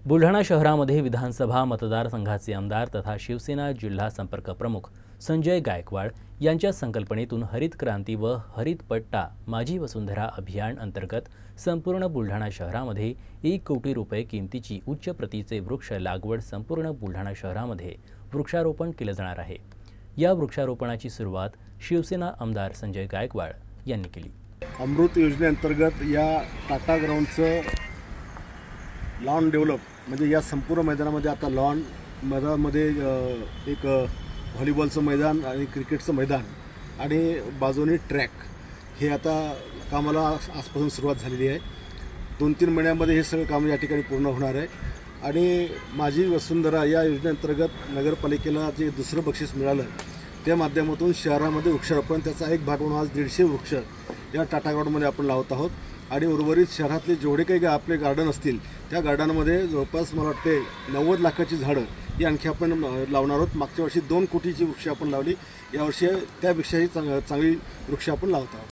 बुलढाणा शहरामध्ये विधानसभा मतदारसंघाचे आमदार तथा शिवसेना जिल्हा संपर्क प्रमुख संजय गायकवाड यांच्या संकल्पनेतून हरित क्रांती व हरित पट्टा माझी वसुंधरा अभियान अंतर्गत संपूर्ण बुलढाणा शहरामध्ये 1 कोटी रुपये किमतीची उच्च प्रतीचे वृक्ष लागवड संपूर्ण बुलढाणा शहरामध्ये वृक्षारोपण केले जाणार आहे। या वृक्षारोपणाची सुरुवात शिवसेना आमदार संजय गायकवाड यांनी केली। अमृत योजनेअंतर्गत या टाटा ग्राउंडचं लॉन डेव्हलप म्हणजे या संपूर्ण मैदानामध्ये आता लॉन मैदानामध्ये एक व्हॉलीबॉलचं मैदान आणि क्रिकेटचं मैदान आणि बाजूने ट्रॅक हे आता कामाला आजपासून सुरुवात झालेली आहे। 2-3 महिन्यामध्ये हे सगळं काम या ठिकाणी पूर्ण होणार आहे आणि माझी वसुंधरा या योजनेअंतर्गत नगरपालिकेला जे दुसरं बक्षीस मिळालं त्या माध्यमातून शहरामध्ये वृक्षारोपण त्याचा एक भाग म्हणून आज 150 वृक्ष या टाटा ग्राउंडमध्ये आपण लावत आहोत आणि उर्वरित शहरातले जेवढे काही आपले गार्डन असतील त्या गार्डनमध्ये जवळपास मला वाटते 90 लाखाची झाडं ही आणखी आपण लावणार आहोत। मागच्या वर्षी 2 कोटीची वृक्ष आपण लावली, यावर्षी त्यापेक्षाही चांगली वृक्ष आपण लावत आहोत।